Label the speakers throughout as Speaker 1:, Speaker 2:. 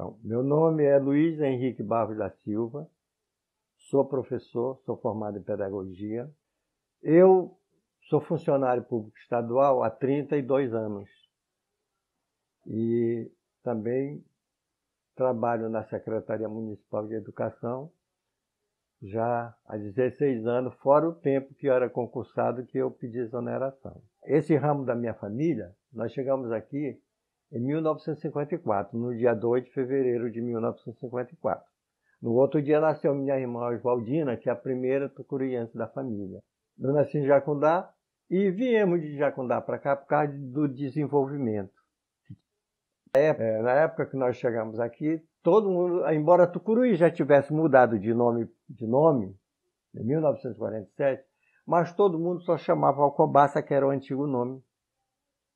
Speaker 1: Não, meu nome é Luiz Henrique Barros da Silva, sou professor, sou formado em pedagogia. Eu sou funcionário público estadual há 32 anos e também trabalho na Secretaria Municipal de Educação já há 16 anos, fora o tempo que eu era concursado que eu pedi exoneração. Esse ramo da minha família, nós chegamos aqui em 1954, no dia 2 de fevereiro de 1954. No outro dia nasceu minha irmã Oswaldina, que é a primeira tucuruiense da família. Eu nasci em Jacundá e viemos de Jacundá para cá por causa do desenvolvimento. Na época que nós chegamos aqui, todo mundo, embora Tucuruí já tivesse mudado de nome em 1947, mas todo mundo só chamava Alcobaça, que era o antigo nome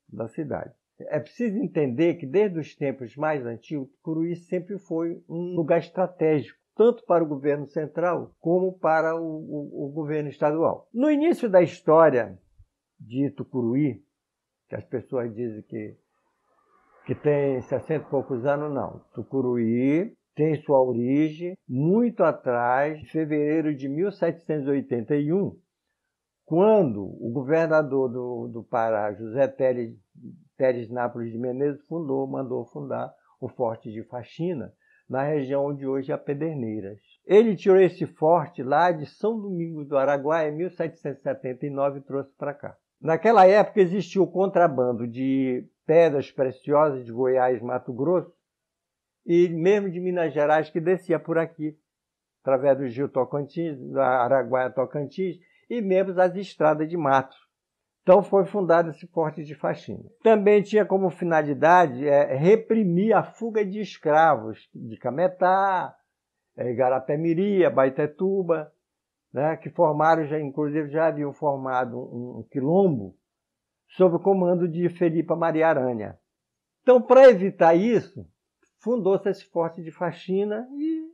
Speaker 1: da cidade. É preciso entender que desde os tempos mais antigos, Tucuruí sempre foi um lugar estratégico, tanto para o governo central como para o governo estadual. No início da história de Tucuruí, que as pessoas dizem que tem 60 e poucos anos, não. Tucuruí tem sua origem muito atrás, em fevereiro de 1781, quando o governador do Pará, José Teres Nápoles de Menezes, mandou fundar o Forte de Faxina, na região onde hoje é Pederneiras. Ele tirou esse forte lá de São Domingos do Araguaia em 1779 e trouxe para cá. Naquela época existia o contrabando de pedras preciosas de Goiás, Mato Grosso, e mesmo de Minas Gerais, que descia por aqui, através do Rio Tocantins, da Araguaia Tocantins, e mesmo as estradas de mato. Então foi fundado esse Forte de Faxina. Também tinha como finalidade reprimir a fuga de escravos de Cametá, Igarapé-Miri, Abaetetuba, né, que formaram, inclusive já haviam formado um quilombo sob o comando de Felipe Maria Aranha. Então, para evitar isso, fundou-se esse Forte de Faxina e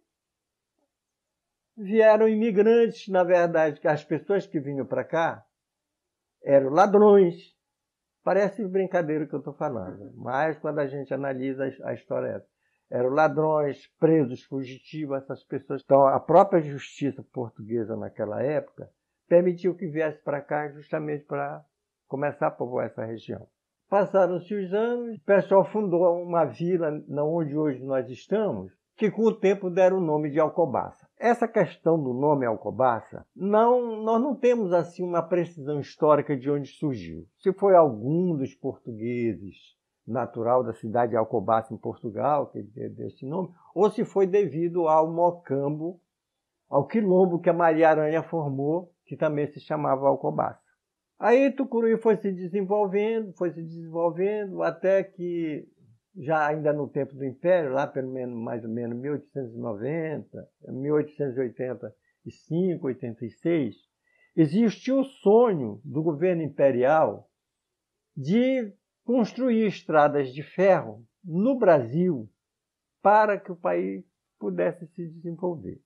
Speaker 1: vieram imigrantes, na verdade, as pessoas que vinham para cá eram ladrões. Parece brincadeira o que eu estou falando, mas quando a gente analisa a história, eram ladrões, presos, fugitivos, essas pessoas. Então, a própria justiça portuguesa naquela época permitiu que viesse para cá justamente para começar a povoar essa região. Passaram-se os anos, o pessoal fundou uma vila onde hoje nós estamos, que com o tempo deram o nome de Alcobaça. Essa questão do nome Alcobaça, nós não temos assim uma precisão histórica de onde surgiu. Se foi algum dos portugueses natural da cidade de Alcobaça, em Portugal, que deu esse nome, ou se foi devido ao mocambo, ao quilombo que a Maria Aranha formou, que também se chamava Alcobaça. Aí Tucuruí foi se desenvolvendo, até que, já ainda no tempo do Império, lá pelo menos, mais ou menos 1890, 1885, 86, existiu o sonho do governo imperial de construir estradas de ferro no Brasil para que o país pudesse se desenvolver.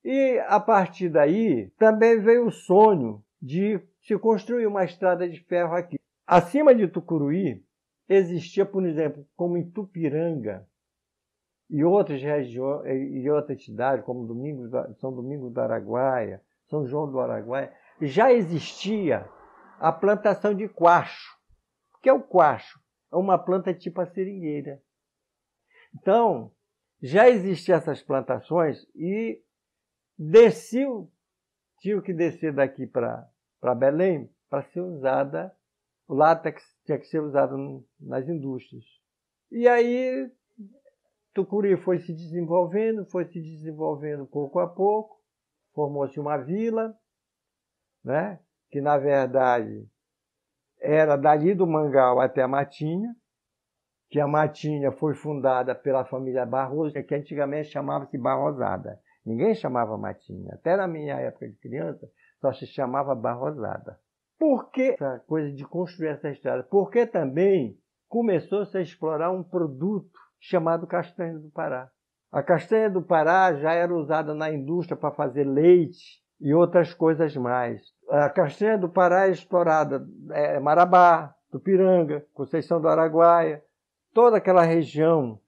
Speaker 1: E, a partir daí, também veio o sonho de se construir uma estrada de ferro aqui. Acima de Tucuruí, existia, por exemplo, como em Tupiranga e outras regiões, e outras cidades, como São Domingos do Araguaia, São João do Araguaia, já existia a plantação de quacho. O que é o quacho? É uma planta tipo a seringueira. Então, já existiam essas plantações e tinha que descer daqui para Belém para ser usada, o látex tinha que ser usado nas indústrias. E aí, Tucuruí foi se desenvolvendo pouco a pouco, formou-se uma vila, né, que na verdade era dali do Mangal até a Matinha, que a Matinha foi fundada pela família Barroso, que antigamente chamava-se Barrosada. Ninguém chamava Matinha. Até na minha época de criança, só se chamava Barrosada. Por que essa coisa de construir essa estrada? Porque também começou-se a explorar um produto chamado castanha do Pará. A castanha do Pará já era usada na indústria para fazer leite e outras coisas mais. A castanha do Pará é explorada em Marabá, Tupiranga, Conceição do Araguaia, toda aquela região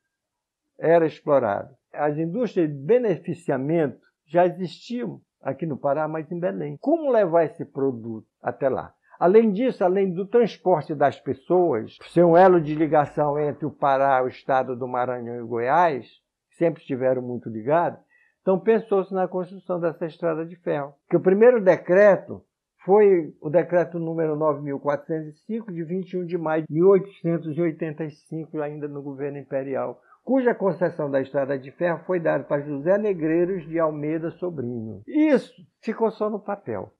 Speaker 1: era explorado. As indústrias de beneficiamento já existiam aqui no Pará, mas em Belém. Como levar esse produto até lá? Além disso, além do transporte das pessoas, ser um elo de ligação entre o Pará, o estado do Maranhão e Goiás, que sempre estiveram muito ligados, então pensou-se na construção dessa estrada de ferro. Que o primeiro decreto foi o decreto número 9.405, de 21 de maio de 1885, ainda no governo imperial, cuja concessão da estrada de ferro foi dada para José Negreiros de Almeida Sobrinho. Isso ficou só no papel.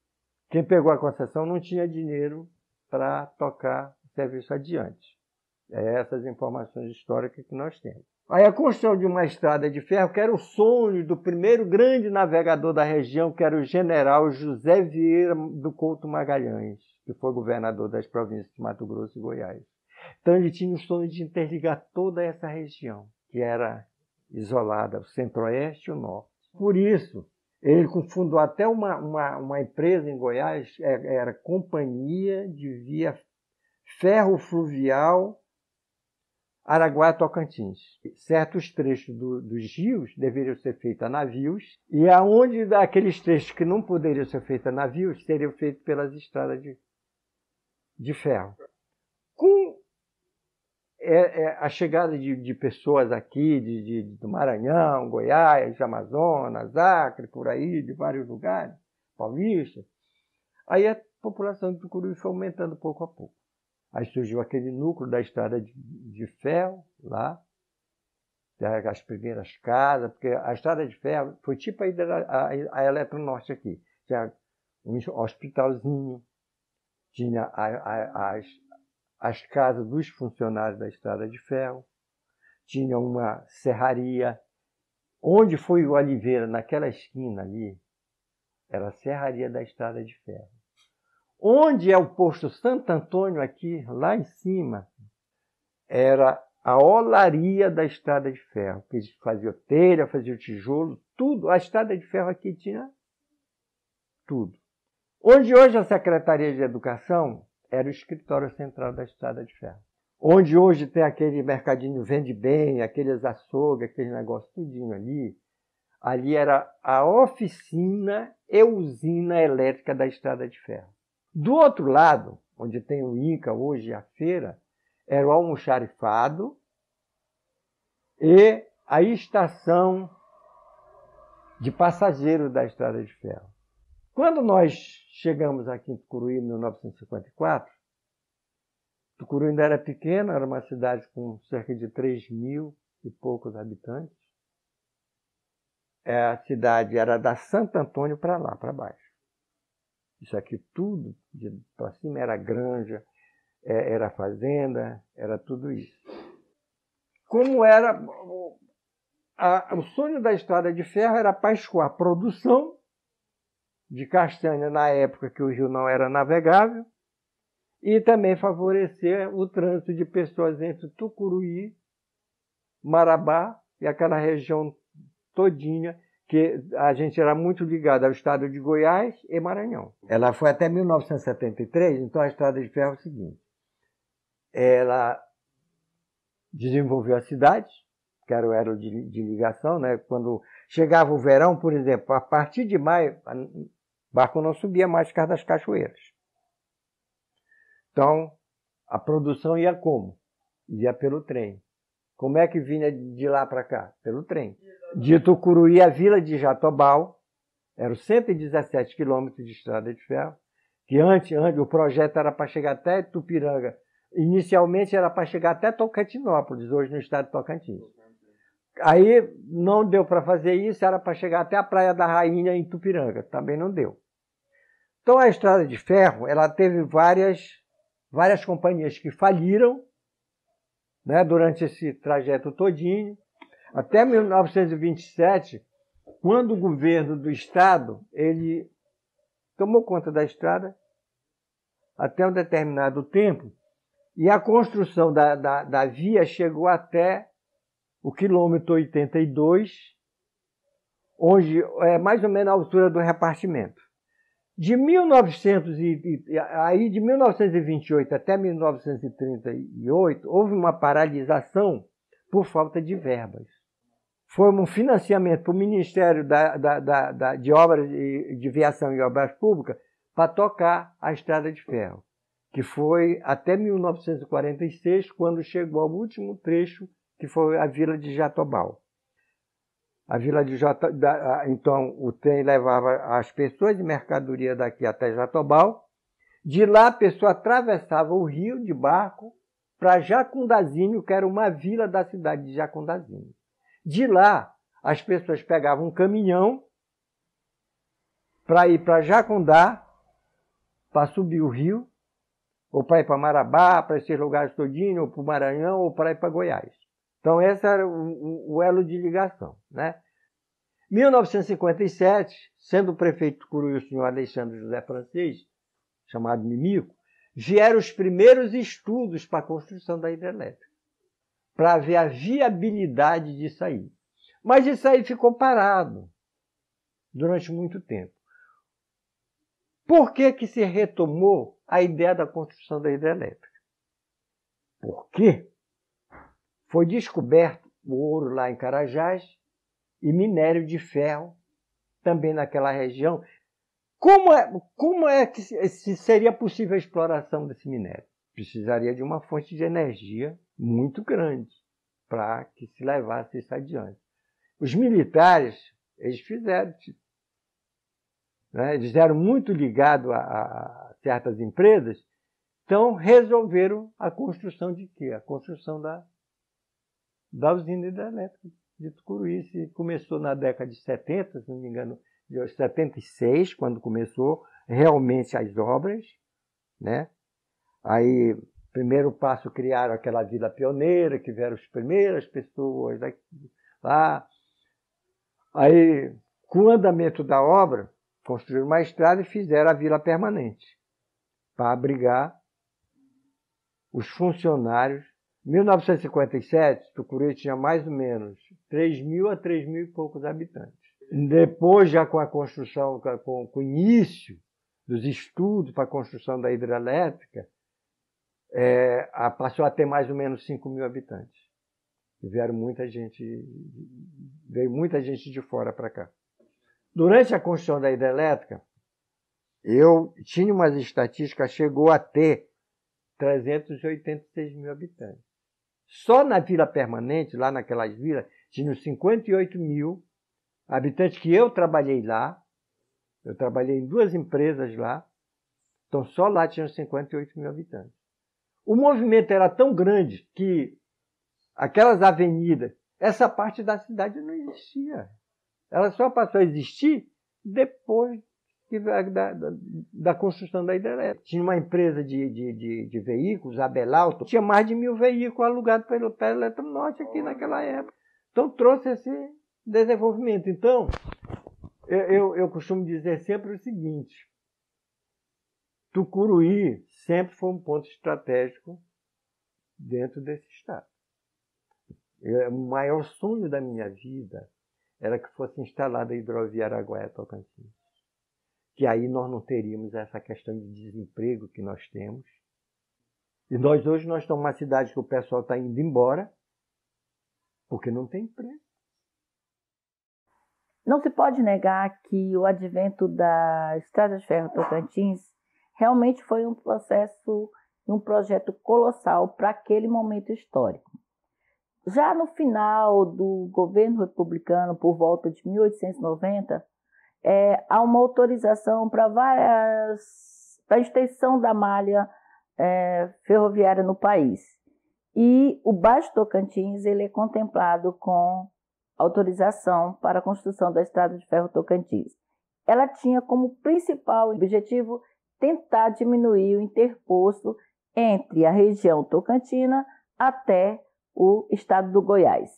Speaker 1: Quem pegou a concessão não tinha dinheiro para tocar o serviço adiante. É essas informações históricas que nós temos. Aí a construção de uma estrada de ferro, que era o sonho do primeiro grande navegador da região, que era o general José Vieira do Couto Magalhães, que foi governador das províncias de Mato Grosso e Goiás. Então ele tinha o sonho de interligar toda essa região, que era isolada, o centro-oeste e o norte. Por isso, ele fundou até uma empresa em Goiás, era Companhia de Via Ferro Fluvial Araguaia-Tocantins. Certos trechos dos rios deveriam ser feitos a navios, e aonde aqueles trechos que não poderiam ser feitos a navios seriam feitos pelas estradas de ferro. Com a chegada de pessoas aqui, do Maranhão, Goiás, Amazonas, Acre, por aí, de vários lugares, Paulista, aí a população de Tucuruí foi aumentando pouco a pouco. Aí surgiu aquele núcleo da estrada de ferro lá, as primeiras casas, porque a estrada de ferro foi tipo a Eletronorte aqui. Tinha um hospitalzinho, tinha as casas dos funcionários da estrada de ferro, tinha uma serraria. Onde foi o Oliveira, naquela esquina ali, era a serraria da estrada de ferro. Onde é o posto Santo Antônio aqui, lá em cima, era a olaria da estrada de ferro, que fazia telha, fazia tijolo, tudo. A estrada de ferro aqui tinha tudo. Onde hoje a Secretaria de Educação era o escritório central da estrada de ferro. Onde hoje tem aquele mercadinho Vende Bem, aqueles açougues, aquele negócio tudinho ali era a oficina e usina elétrica da estrada de ferro. Do outro lado, onde tem o INCA hoje, a feira, era o almoxarifado e a estação de passageiros da estrada de ferro. Quando nós chegamos aqui em Tucuruí em 1954, Tucuruí ainda era pequena, era uma cidade com cerca de 3.000 e poucos habitantes. A cidade era da Santo Antônio para lá, para baixo. Isso aqui tudo, para cima era granja, era fazenda, era tudo isso. Como era... O sonho da estrada de ferro era para escoar a produção de castanha na época que o rio não era navegável e também favorecer o trânsito de pessoas entre Tucuruí, Marabá e aquela região todinha, que a gente era muito ligado ao estado de Goiás e Maranhão. Ela foi até 1973, então a estrada de ferro é o seguinte. Ela desenvolveu a cidade, que era o elo de ligação, né? Quando chegava o verão, por exemplo, a partir de maio, o barco não subia mais por causa das cachoeiras. Então, a produção ia como? Ia pelo trem. Como é que vinha de lá para cá? Pelo trem. De Tucuruí à Vila de Jatobal, eram 117 quilômetros de estrada de ferro, que antes o projeto era para chegar até Tupiranga. Inicialmente era para chegar até Tocantinópolis, hoje no estado de Tocantins. Aí não deu para fazer isso, era para chegar até a Praia da Rainha em Tupiranga, também não deu. Então a estrada de ferro, ela teve várias companhias que faliram, né, durante esse trajeto todinho, até 1927, quando o governo do estado ele tomou conta da estrada até um determinado tempo, e a construção da via chegou até o quilômetro 82, onde é mais ou menos a altura do repartimento. De 1928 até 1938, houve uma paralisação por falta de verbas. foi um financiamento para o Ministério de Obras de Viação e Obras Públicas para tocar a Estrada de Ferro, que foi até 1946, quando chegou ao último trecho, que foi a Vila de Jatobá. A Vila de Jatobá, então, o trem levava as pessoas de mercadoria daqui até Jatobá. De lá, a pessoa atravessava o rio de barco para Jacundazinho, que era uma vila da cidade de Jacundazinho. De lá, as pessoas pegavam um caminhão para ir para Jacundá, para subir o rio, ou para ir para Marabá, para esses lugares todinho, ou para o Maranhão, ou para ir para Goiás. Então, esse era o elo de ligação, né? 1957, sendo o prefeito de Tucuruí o senhor Alexandre José Francês, chamado Mimico, vieram os primeiros estudos para a construção da hidrelétrica, para ver a viabilidade disso aí. Mas isso aí ficou parado durante muito tempo. Por que que se retomou a ideia da construção da hidrelétrica? Porque foi descoberto o ouro lá em Carajás e minério de ferro também naquela região. Como é que seria possível a exploração desse minério? Precisaria de uma fonte de energia muito grande para que se levasse isso adiante. Os militares, eles fizeram, né? Eles eram muito ligados a certas empresas, então resolveram a construção de quê? A construção da usina hidrelétrica de Tucuruí. Isso começou na década de 70, se não me engano, de 76, quando começou realmente as obras, né? Aí, primeiro passo, criaram aquela vila pioneira, que vieram as primeiras pessoas lá. Aí, com o andamento da obra, construíram uma estrada e fizeram a vila permanente, para abrigar os funcionários. Em 1957, Tucuruí tinha mais ou menos 3.000 a 3.000 e poucos habitantes. Depois, já com a construção, com o início dos estudos para a construção da hidrelétrica, passou a ter mais ou menos 5.000 habitantes. E veio muita gente de fora para cá. Durante a construção da hidrelétrica, eu tinha umas estatísticas, chegou a ter 386.000 habitantes. Só na vila permanente, lá naquelas vilas, tinham 58.000 habitantes que eu trabalhei lá. Eu trabalhei em 2 empresas lá. Então, só lá tinham 58.000 habitantes. O movimento era tão grande que aquelas avenidas, essa parte da cidade não existia. Ela só passou a existir depois da construção da hidrelétrica. Tinha uma empresa de veículos, a Belalto, tinha mais de 1.000 veículos alugados pela Eletronorte aqui naquela época. Então, trouxe esse desenvolvimento. Então, eu costumo dizer sempre o seguinte: Tucuruí sempre foi um ponto estratégico dentro desse estado. O maior sonho da minha vida era que fosse instalada a hidrovia Araguaia-Tocantins. Que aí nós não teríamos essa questão de desemprego que nós temos. E hoje nós estamos numa cidade que o pessoal está indo embora porque não tem emprego.
Speaker 2: Não se pode negar que o advento da Estrada de Ferro Tocantins realmente foi um processo, um projeto colossal para aquele momento histórico. Já no final do governo republicano, por volta de 1890, há uma autorização para a extensão da malha ferroviária no país. E o Baixo Tocantins ele é contemplado com autorização para a construção da Estrada de Ferro Tocantins. Ela tinha como principal objetivo tentar diminuir o interposto entre a região tocantina até o estado do Goiás.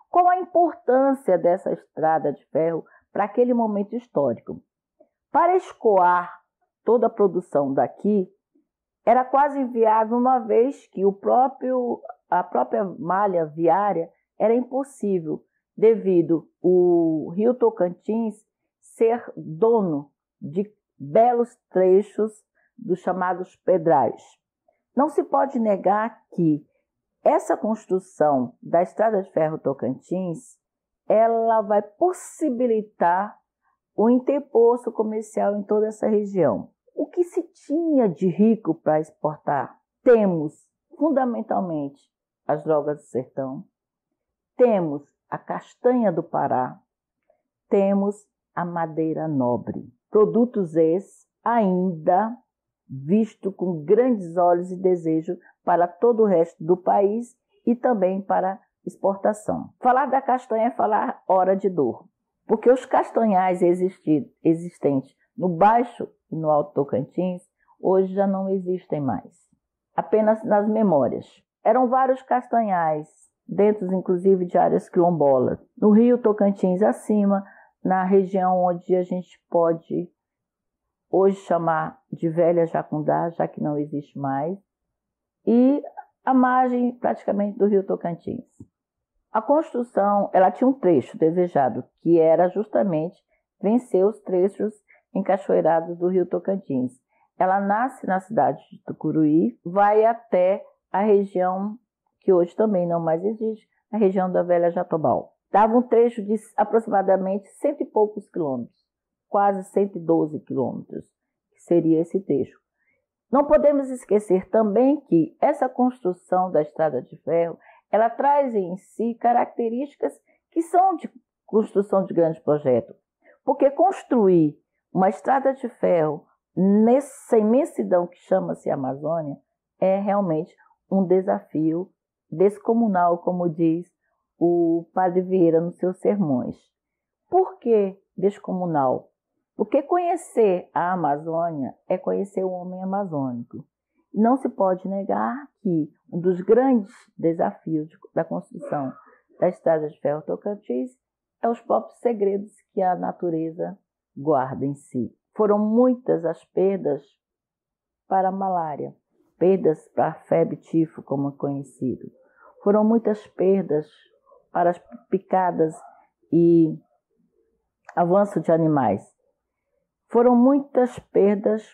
Speaker 2: Qual a importância dessa estrada de ferro para aquele momento histórico? Para escoar toda a produção daqui, era quase inviável, uma vez que a própria malha viária era impossível, devido o Rio Tocantins ser dono de belos trechos dos chamados pedrais. Não se pode negar que essa construção da Estrada de Ferro Tocantins ela vai possibilitar o interposto comercial em toda essa região. O que se tinha de rico para exportar? Temos, fundamentalmente, as drogas do sertão, temos a castanha do Pará, temos a madeira nobre. Produtos esses ainda visto com grandes olhos e desejo para todo o resto do país e também para exportação. Falar da castanha é falar hora de dor, porque os castanhais existentes no Baixo e no Alto Tocantins hoje já não existem mais, apenas nas memórias. Eram vários castanhais, dentro inclusive de áreas quilombolas, no Rio Tocantins acima, na região onde a gente pode hoje chamar de Velha Jacundá, já que não existe mais, e a margem praticamente do Rio Tocantins. A construção, ela tinha um trecho desejado, que era justamente vencer os trechos encachoeirados do Rio Tocantins. Ela nasce na cidade de Tucuruí, vai até a região que hoje também não mais existe, a região da Velha Jatobá. Dava um trecho de aproximadamente 100 e poucos quilômetros, quase 112 quilômetros, que seria esse trecho. Não podemos esquecer também que essa construção da estrada de ferro, ela traz em si características que são de construção de grande projeto, porque construir uma estrada de ferro nessa imensidão que chama-se Amazônia é realmente um desafio descomunal, como diz o Padre Vieira nos seus sermões. Por que descomunal? Porque conhecer a Amazônia é conhecer o homem amazônico. Não se pode negar que um dos grandes desafios da construção da estrada de ferro Tocantins é os próprios segredos que a natureza guarda em si. Foram muitas as perdas para a malária, perdas para a febre tifo, como é conhecido. Foram muitas perdas para as picadas e avanço de animais. Foram muitas perdas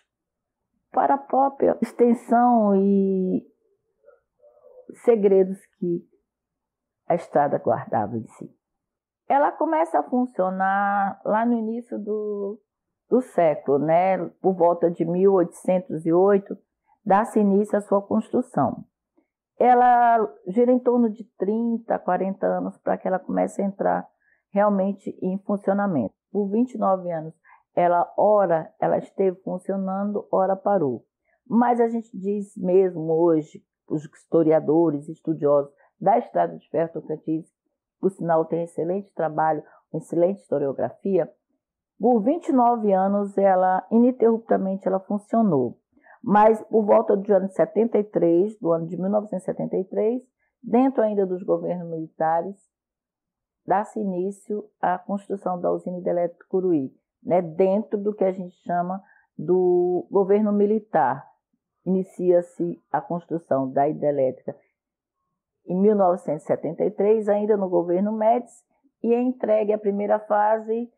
Speaker 2: para a própria extensão e segredos que a estrada guardava em si. Ela começa a funcionar lá no início do século, né? Por volta de 1808, dá-se início à sua construção. Ela gira em torno de 30, 40 anos para que ela comece a entrar realmente em funcionamento. Por 29 anos, ela esteve funcionando, ora parou. Mas a gente diz mesmo hoje, os historiadores, estudiosos da Estrada de Ferro Tocantins, por sinal tem excelente trabalho, excelente historiografia, por 29 anos, ininterruptamente, ela funcionou. Mas por volta do ano 73, do ano de 1973, dentro ainda dos governos militares, dá-se início à construção da usina hidrelétrica Tucuruí, né, dentro do que a gente chama do governo militar. Inicia-se a construção da hidrelétrica em 1973, ainda no governo Médici, e é entregue a primeira fase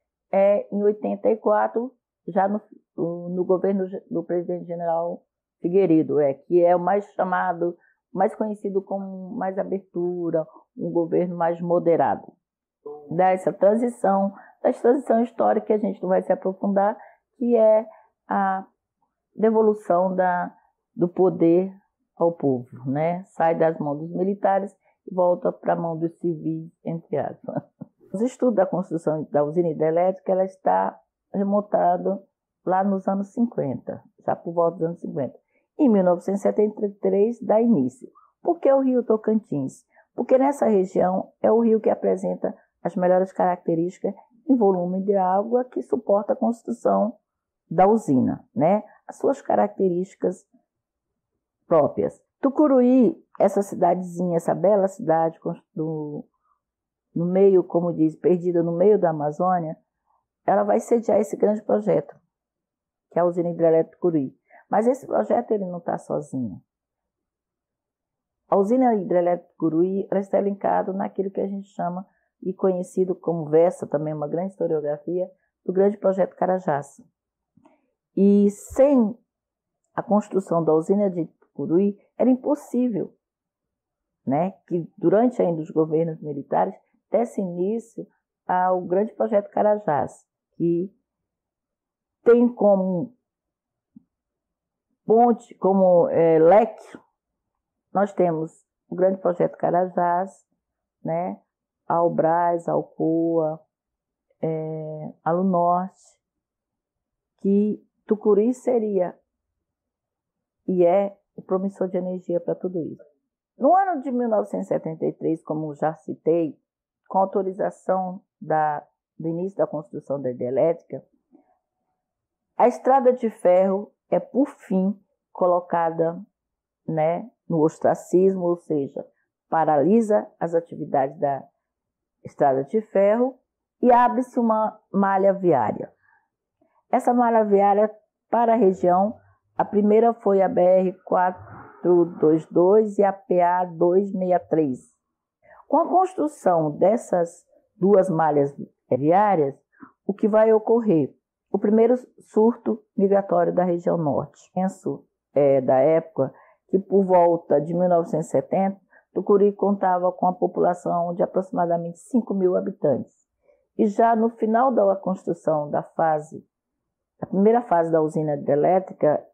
Speaker 2: em 84, já no governo do presidente general Figueiredo, que é o mais chamado, mais conhecido como mais abertura, um governo mais moderado. Dessa transição histórica que a gente não vai se aprofundar, que é a devolução do poder ao povo, né? Sai das mãos dos militares e volta para a mão dos civis, entre aspas. Os estudos da construção da usina hidrelétrica, ela está remontado lá nos anos 50, já por volta dos anos 50. Em 1973, dá início. Por que o Rio Tocantins? Porque nessa região é o rio que apresenta as melhores características em volume de água que suporta a construção da usina, né? As suas características próprias. Tucuruí, essa cidadezinha, essa bela cidade no meio, como diz, perdida no meio da Amazônia, ela vai sediar esse grande projeto, que é a usina hidrelétrica Tucuruí. Mas esse projeto ele não está sozinho. A usina hidrelétrica Tucuruí ela está linkada naquilo que a gente chama e conhecido como VESA, também uma grande historiografia, do grande projeto Carajás. E sem a construção da usina de Tucuruí, era impossível, né, que durante ainda os governos militares desse início ao grande projeto Carajás, que tem como ponte, como leque, nós temos o grande projeto Carajás, né, a Albrás, a Alcoa, a Lunorte, que Tucuruí seria e é o promissor de energia para tudo isso. No ano de 1973, como já citei, com autorização do início da construção da hidrelétrica, a estrada de ferro é, por fim, colocada, né, no ostracismo, ou seja, paralisa as atividades da estrada de ferro e abre-se uma malha viária. Essa malha viária para a região, a primeira foi a BR-422 e a PA-263. Com a construção dessas duas malhas viárias, o que vai ocorrer? O primeiro surto migratório da região norte. Penso da época que, por volta de 1970, Tucuruí contava com a população de aproximadamente 5.000 habitantes. E já no final da construção da primeira fase da usina hidrelétrica,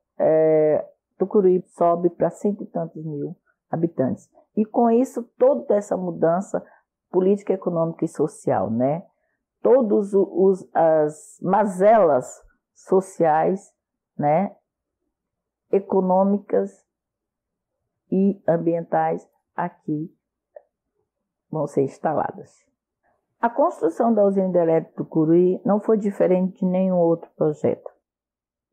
Speaker 2: Tucuruí sobe para 100 e tantos mil habitantes. E com isso, toda essa mudança política, econômica e social, né? Todas as mazelas sociais, né, econômicas e ambientais aqui vão ser instaladas. A construção da usina hidrelétrica do Tucuruí não foi diferente de nenhum outro projeto.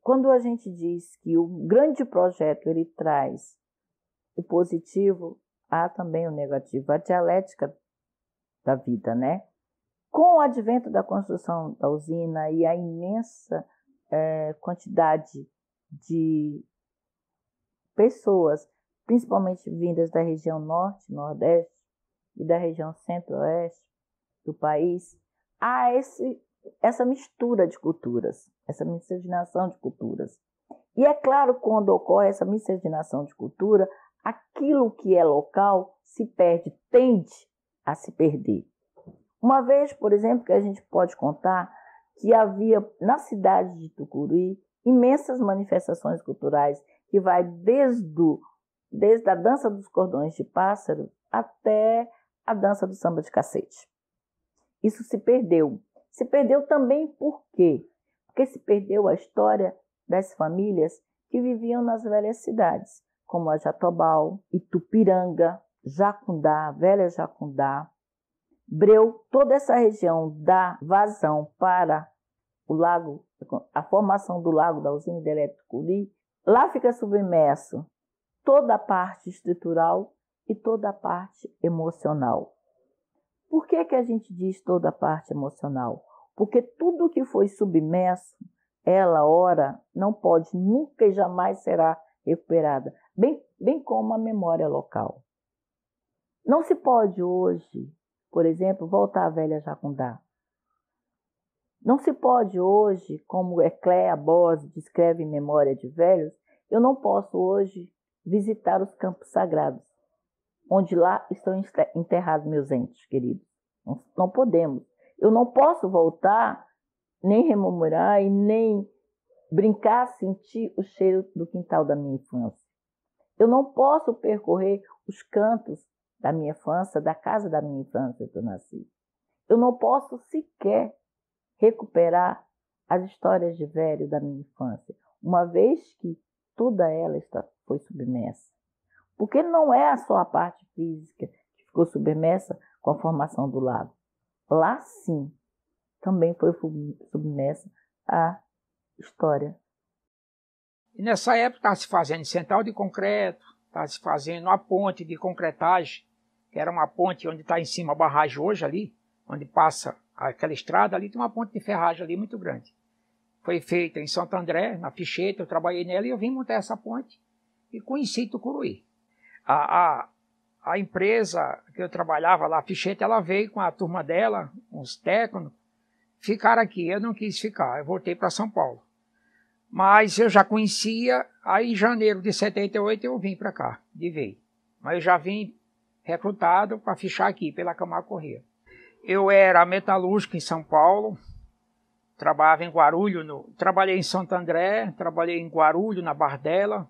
Speaker 2: Quando a gente diz que o grande projeto ele traz o positivo, há também o negativo, a dialética da vida, né? Com o advento da construção da usina e a imensa quantidade de pessoas, principalmente vindas da região norte, nordeste e da região centro-oeste do país, há essa mistura de culturas, essa miscigenação de culturas. E é claro, quando ocorre essa miscigenação de cultura, aquilo que é local se perde, tende a se perder. Uma vez, por exemplo, que a gente pode contar que havia na cidade de Tucuruí imensas manifestações culturais que vai desde a dança dos cordões de pássaro até a dança do samba de cacete. Isso se perdeu. Se perdeu também por quê? Porque se perdeu a história das famílias que viviam nas velhas cidades, como a Jatobá, Itupiranga, Jacundá, Velha Jacundá, Breu. Toda essa região dá vazão para o lago, a formação do lago da usina hidrelétrica Tucuruí. Lá fica submerso toda a parte estrutural e toda a parte emocional. Por que a gente diz toda a parte emocional? Porque tudo que foi submerso, ela, ora, não pode, nunca e jamais será recuperada, bem como a memória local. Não se pode hoje, por exemplo, voltar à Velha Jacundá. Não se pode hoje, como Ecléa Bose descreve em Memória de Velhos, eu não posso hoje visitar os campos sagrados, onde lá estão enterrados meus entes queridos. Não podemos. Eu não posso voltar, nem rememorar e nem brincar, sentir o cheiro do quintal da minha infância. Eu não posso percorrer os cantos da minha infância, da casa da minha infância que eu nasci. Eu não posso sequer recuperar as histórias de velho da minha infância, uma vez que toda ela foi submersa. Porque não é só a parte física que ficou submersa com a formação do lago. Lá sim, também foi submersa a história.
Speaker 3: E nessa época estava se fazendo central de concreto, estava se fazendo a ponte de concretagem, que era uma ponte onde está em cima a barragem hoje ali, onde passa aquela estrada ali, tem uma ponte de ferragem ali muito grande. Foi feita em Santo André, na Ficheta, eu trabalhei nela e eu vim montar essa ponte e conheci Tucuruí. A empresa que eu trabalhava lá, a Ficheta, ela veio com a turma dela, uns técnicos, ficaram aqui. Eu não quis ficar, eu voltei para São Paulo. Mas eu já conhecia, aí em janeiro de 78 eu vim para cá, de vez. Mas eu já vim recrutado para fichar aqui pela Camargo Corrêa. Eu era metalúrgico em São Paulo, trabalhava em Guarulhos, trabalhei em Santo André, trabalhei em Guarulhos, na Bardella,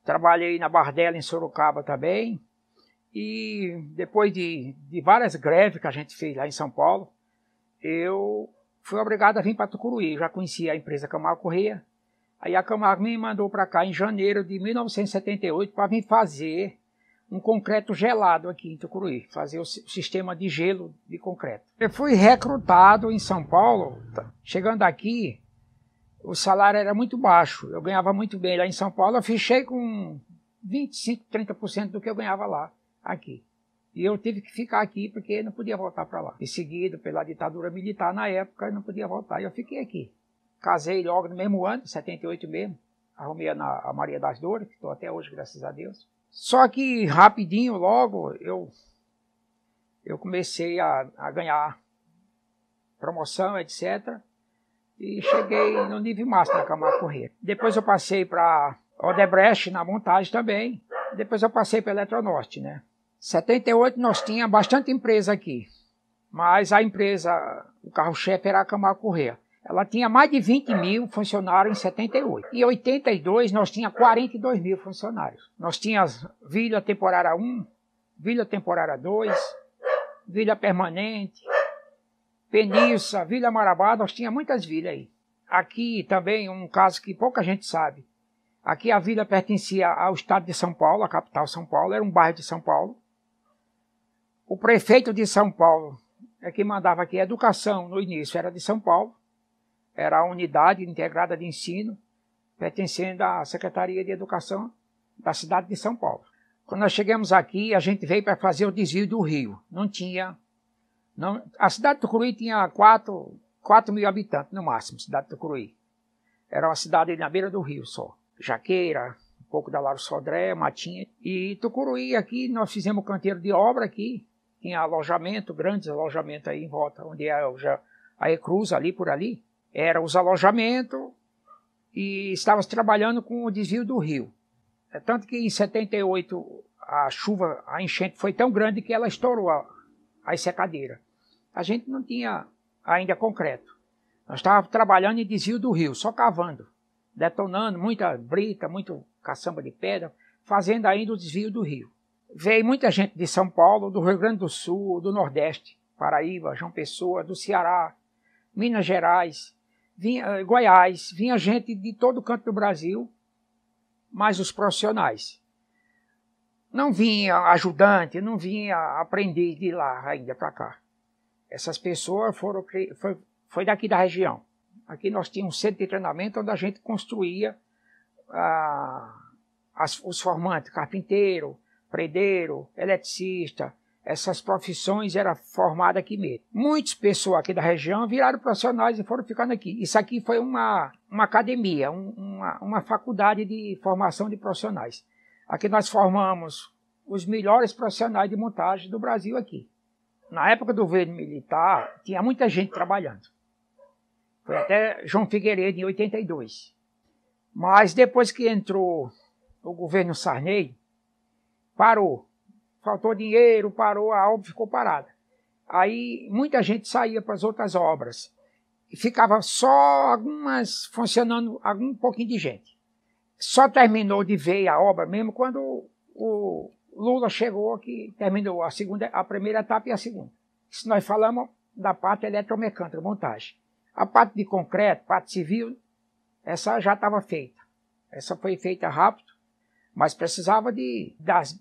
Speaker 3: trabalhei na Bardella em Sorocaba também, e depois de várias greves que a gente fez lá em São Paulo, eu fui obrigado a vir para Tucuruí. Já conhecia a empresa Camargo Corrêa, aí a Camargo me mandou para cá em janeiro de 1978 para vir fazer um concreto gelado aqui em Tucuruí, fazer o sistema de gelo de concreto. Eu fui recrutado em São Paulo, chegando aqui, o salário era muito baixo, eu ganhava muito bem lá em São Paulo, eu fichei com 25%, 30% do que eu ganhava lá, aqui. E eu tive que ficar aqui porque não podia voltar para lá. Perseguido pela ditadura militar na época, eu não podia voltar, e eu fiquei aqui. Casei logo no mesmo ano, 78 mesmo, arrumei a Maria das Dores, que estou até hoje, graças a Deus. Só que rapidinho, logo, eu comecei a ganhar promoção, etc. E cheguei no nível máximo na Camargo Corrêa. Depois eu passei para Odebrecht na montagem também. Depois eu passei para Eletronorte, né? Em 78 nós tínhamos bastante empresa aqui. Mas a empresa, o carro-chefe era a Camargo Corrêa. Ela tinha mais de 20 mil funcionários em 78. Em 82, nós tínhamos 42 mil funcionários. Nós tínhamos Vila Temporária 1, Vila Temporária 2, Vila Permanente, Penilça, Vila Marabá, nós tínhamos muitas vilas aí. Aqui também um caso que pouca gente sabe. Aqui a vila pertencia ao estado de São Paulo, a capital São Paulo, era um bairro de São Paulo. O prefeito de São Paulo é que mandava aqui a educação, no início era de São Paulo. Era a unidade integrada de ensino, pertencendo à Secretaria de Educação da cidade de São Paulo. Quando nós chegamos aqui, a gente veio para fazer o desvio do rio. A cidade de Tucuruí tinha 4 mil habitantes no máximo, cidade de Tucuruí. Era uma cidade na beira do rio só. Jaqueira, um pouco da Lauro Sodré, Matinha. E Tucuruí aqui, nós fizemos um canteiro de obra aqui. Tinha alojamento, grandes alojamentos aí em volta, onde é a Ecruz, ali por ali. Eram os alojamentos e estávamos trabalhando com o desvio do rio. É tanto que em 78 a enchente foi tão grande que ela estourou as secadeiras. A gente não tinha ainda concreto. Nós estávamos trabalhando em desvio do rio, só cavando, detonando muita brita, muito caçamba de pedra, fazendo ainda o desvio do rio. Veio muita gente de São Paulo, do Rio Grande do Sul, do Nordeste, Paraíba, João Pessoa, do Ceará, Minas Gerais, Goiás, vinha gente de todo canto do Brasil, mas os profissionais. Não vinha ajudante, não vinha aprendiz de lá ainda para cá. Essas pessoas foi daqui da região. Aqui nós tínhamos um centro de treinamento onde a gente construía os formantes, carpinteiro, predeiro, eletricista. Essas profissões eram formadas aqui mesmo. Muitas pessoas aqui da região viraram profissionais e foram ficando aqui. Isso aqui foi uma academia, uma faculdade de formação de profissionais. Aqui nós formamos os melhores profissionais de montagem do Brasil aqui. Na época do governo militar, tinha muita gente trabalhando. Foi até João Figueiredo, em 82. Mas depois que entrou o governo Sarney, parou. Faltou dinheiro, parou, a obra ficou parada. Aí muita gente saía para as outras obras. E ficava só algumas funcionando, um pouquinho de gente. Só terminou de ver a obra mesmo quando o Lula chegou, que terminou a primeira etapa e a segunda. Se nós falamos da parte eletromecânica, montagem. A parte de concreto, parte civil, essa já estava feita. Essa foi feita rápido. Mas precisava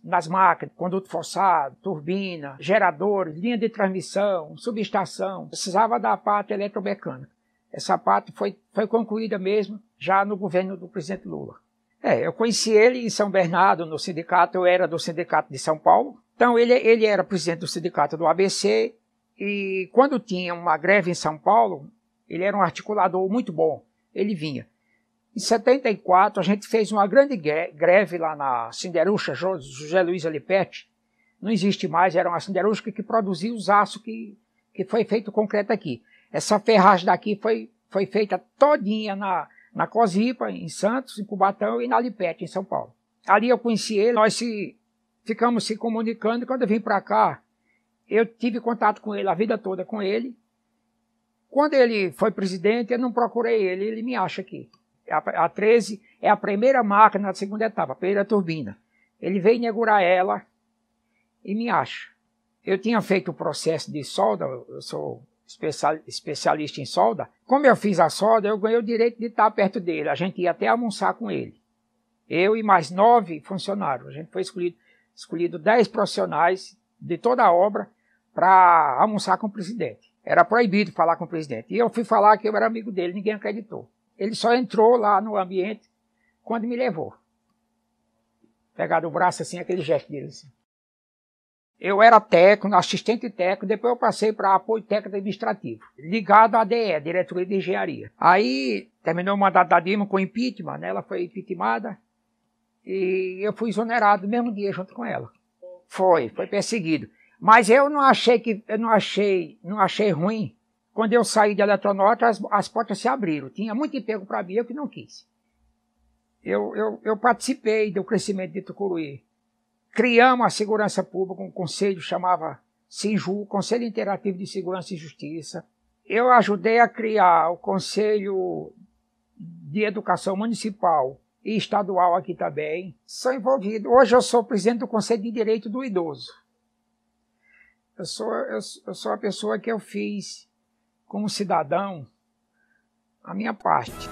Speaker 3: das máquinas, conduto forçado, turbina, geradores, linha de transmissão, subestação. Precisava da parte eletromecânica. Essa parte foi concluída mesmo já no governo do presidente Lula. Eu conheci ele em São Bernardo, no sindicato. Eu era do sindicato de São Paulo. Então ele era presidente do sindicato do ABC. E quando tinha uma greve em São Paulo, ele era um articulador muito bom. Ele vinha. Em 74, a gente fez uma grande greve lá na siderúrgica José Luiz Alipete. Não existe mais, era uma siderúrgica que produzia os aços que foi feito concreto aqui. Essa ferragem daqui foi feita todinha na Cosipa, em Santos, em Cubatão e na Alipete, em São Paulo. Ali eu conheci ele, nós ficamos se comunicando e quando eu vim para cá, Eu tive contato com ele a vida toda com ele. Quando ele foi presidente, eu não procurei ele, ele me acha aqui. A 13 é a primeira máquina da segunda etapa, a primeira turbina. Ele veio inaugurar ela e me acha. Eu tinha feito o processo de solda, eu sou especialista em solda. Como eu fiz a solda, eu ganhei o direito de estar perto dele. A gente ia até almoçar com ele. Eu e mais 9 funcionários. A gente foi escolhido 10 profissionais de toda a obra para almoçar com o presidente. Era proibido falar com o presidente. E eu fui falar que eu era amigo dele, ninguém acreditou. Ele só entrou lá no ambiente quando me levou. Pegado o braço assim, aquele gesto dele assim. Eu era técnico, assistente técnico, depois eu passei para apoio técnico administrativo, ligado à DE, Diretoria de Engenharia. Aí terminou o mandato da Dilma com impeachment, né? Ela foi impeachmentada e eu fui exonerado no mesmo dia junto com ela. Foi perseguido. Mas eu não achei ruim. Quando eu saí de Eletronorte, as portas se abriram. Tinha muito emprego para mim, eu que não quis. Eu participei do crescimento de Tucuruí. Criamos a segurança pública, um conselho chamava SINJU, Conselho Interativo de Segurança e Justiça. Eu ajudei a criar o Conselho de Educação Municipal e Estadual aqui também. Sou envolvido. Hoje eu sou presidente do Conselho de Direito do Idoso. Eu sou a pessoa que eu fiz, como cidadão, a minha parte.